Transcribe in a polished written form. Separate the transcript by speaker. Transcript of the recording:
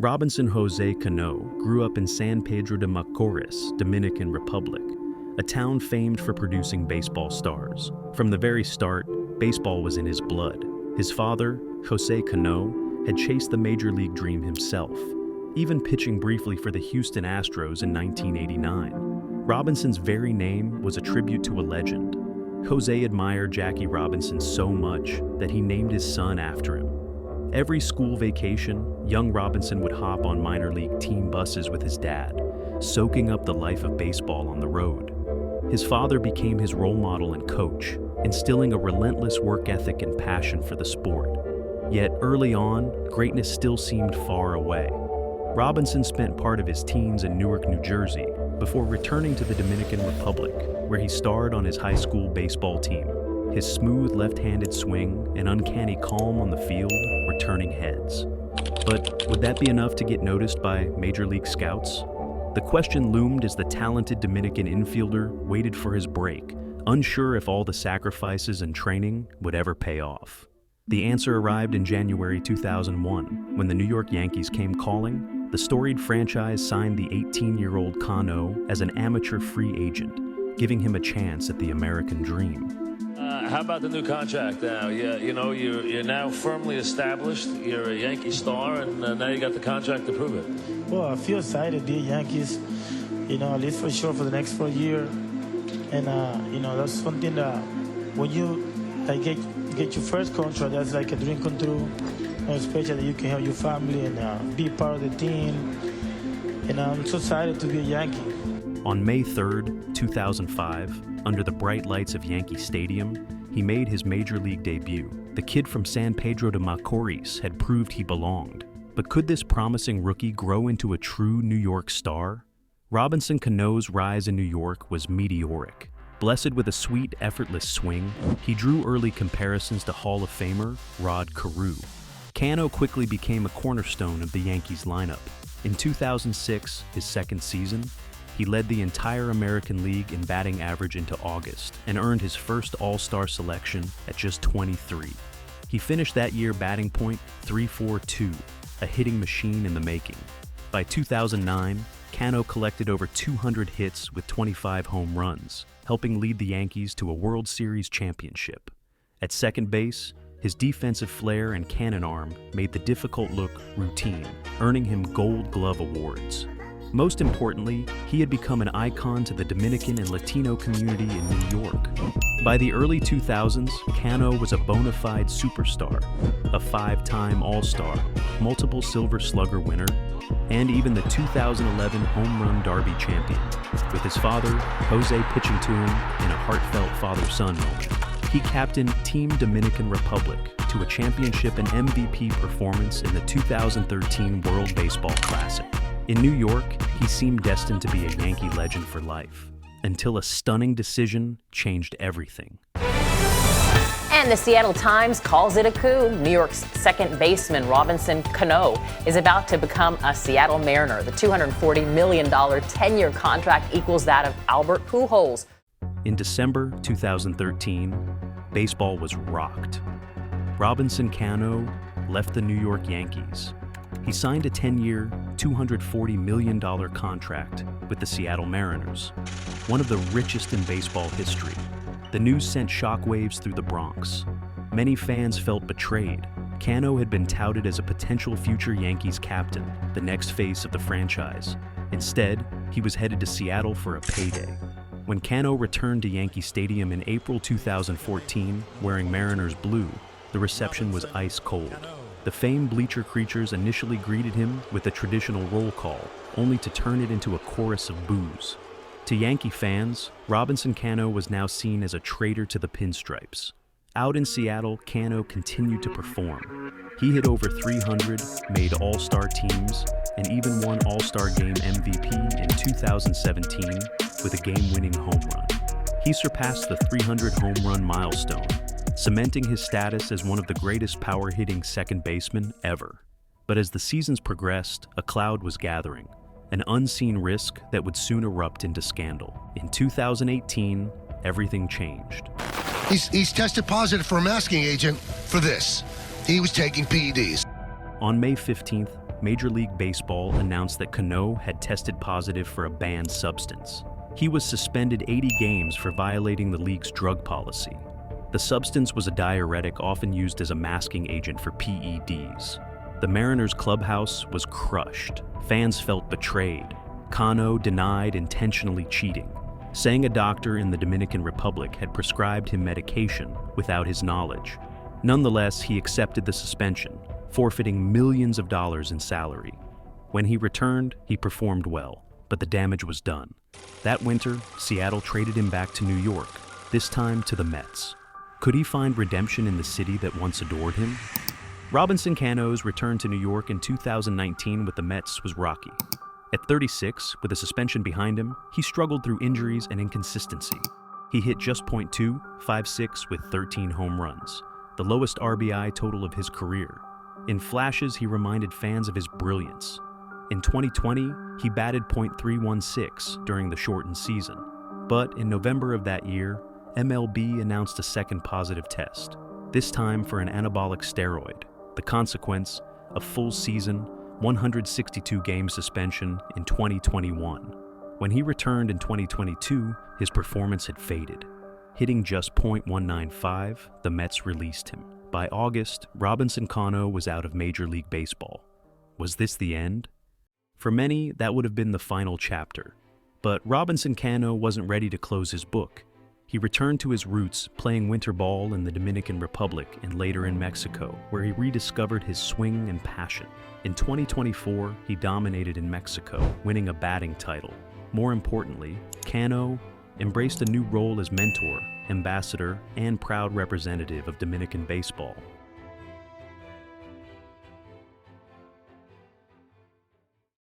Speaker 1: Robinson Jose Canó grew up in San Pedro de Macorís, Dominican Republic, a town famed for producing baseball stars. From the very start, baseball was in his blood. His father, Jose Canó, had chased the major league dream himself, even pitching briefly for the Houston Astros in 1989. Robinson's very name was a tribute to a legend. Jose admired Jackie Robinson so much that he named his son after him. Every school vacation, young Robinson would hop on minor league team buses with his dad, soaking up the life of baseball on the road. His father became his role model and coach, instilling a relentless work ethic and passion for the sport. Yet early on, greatness still seemed far away. Robinson spent part of his teens in Newark, New Jersey, before returning to the Dominican Republic, where he starred on his high school baseball team. His smooth left-handed swing and uncanny calm on the field were turning heads. But would that be enough to get noticed by major league scouts? The question loomed as the talented Dominican infielder waited for his break, unsure if all the sacrifices and training would ever pay off. The answer arrived in January 2001, when the New York Yankees came calling. The storied franchise signed the 18-year-old Canó as an amateur free agent, giving him a chance at the American dream.
Speaker 2: How about the new contract now? Yeah, you're now firmly established. You're a Yankee star, and now you got the contract to prove it.
Speaker 3: Well, I feel excited to be Yankees, at least for sure for the next 4 years. And, that's something that when you get your first contract, that's like a dream come true. Especially that you can help your family and be part of the team. And I'm so excited to be a Yankee.
Speaker 1: On May 3rd, 2005, under the bright lights of Yankee Stadium, he made his major league debut. The kid from San Pedro de Macorís had proved he belonged. But could this promising rookie grow into a true New York star? Robinson Canó's rise in New York was meteoric. Blessed with a sweet, effortless swing, he drew early comparisons to Hall of Famer Rod Carew. Canó quickly became a cornerstone of the Yankees lineup. In 2006, his second season, he led the entire American League in batting average into August and earned his first All-Star selection at just 23. He finished that year batting point .342, a hitting machine in the making. By 2009, Canó collected over 200 hits with 25 home runs, helping lead the Yankees to a World Series championship. At second base, his defensive flair and cannon arm made the difficult look routine, earning him Gold Glove awards. Most importantly, he had become an icon to the Dominican and Latino community in New York. By the early 2000s, Canó was a bona fide superstar, a 5-time All-Star, multiple Silver Slugger winner, and even the 2011 Home Run Derby champion, with his father, Jose, pitching to him in a heartfelt father-son moment. He captained Team Dominican Republic to a championship and MVP performance in the 2013 World Baseball Classic. In New York, he seemed destined to be a Yankee legend for life, until a stunning decision changed everything.
Speaker 4: And the Seattle Times calls it a coup. New York's second baseman, Robinson Canó, is about to become a Seattle Mariner. The $240 million 10-year contract equals that of Albert Pujols.
Speaker 1: In December 2013, baseball was rocked. Robinson Canó left the New York Yankees. He signed a 10-year, $240 million contract with the Seattle Mariners, one of the richest in baseball history. The news sent shockwaves through the Bronx. Many fans felt betrayed. Canó had been touted as a potential future Yankees captain, the next face of the franchise. Instead, he was headed to Seattle for a payday. When Canó returned to Yankee Stadium in April 2014, wearing Mariners blue, the reception was ice cold. The famed bleacher creatures initially greeted him with a traditional roll call, only to turn it into a chorus of boos. To Yankee fans, Robinson Canó was now seen as a traitor to the pinstripes. Out in Seattle, Canó continued to perform. He hit over 300, made All-Star teams, and even won All-Star Game MVP in 2017 with a game-winning home run. He surpassed the 300 home run milestone, cementing his status as one of the greatest power-hitting second basemen ever. But as the seasons progressed, a cloud was gathering, an unseen risk that would soon erupt into scandal. In 2018, everything changed.
Speaker 5: He's tested positive for a masking agent for this. He was taking PEDs.
Speaker 1: On May 15th, Major League Baseball announced that Canó had tested positive for a banned substance. He was suspended 80 games for violating the league's drug policy. The substance was a diuretic often used as a masking agent for PEDs. The Mariners' clubhouse was crushed. Fans felt betrayed. Canó denied intentionally cheating, saying a doctor in the Dominican Republic had prescribed him medication without his knowledge. Nonetheless, he accepted the suspension, forfeiting millions of dollars in salary. When he returned, he performed well, but the damage was done. That winter, Seattle traded him back to New York, this time to the Mets. Could he find redemption in the city that once adored him? Robinson Canó's return to New York in 2019 with the Mets was rocky. At 36, with a suspension behind him, he struggled through injuries and inconsistency. He hit just .256 with 13 home runs, the lowest RBI total of his career. In flashes, he reminded fans of his brilliance. In 2020, he batted .316 during the shortened season. But in November of that year, MLB announced a second positive test, this time for an anabolic steroid. The consequence, a full season, 162-game suspension in 2021. When he returned in 2022, his performance had faded. Hitting just .195, the Mets released him. By August, Robinson Canó was out of Major League Baseball. Was this the end? For many, that would have been the final chapter. But Robinson Canó wasn't ready to close his book. He returned to his roots, playing winter ball in the Dominican Republic and later in Mexico, where he rediscovered his swing and passion. In 2024, he dominated in Mexico, winning a batting title. More importantly, Canó embraced a new role as mentor, ambassador, and proud representative of Dominican baseball.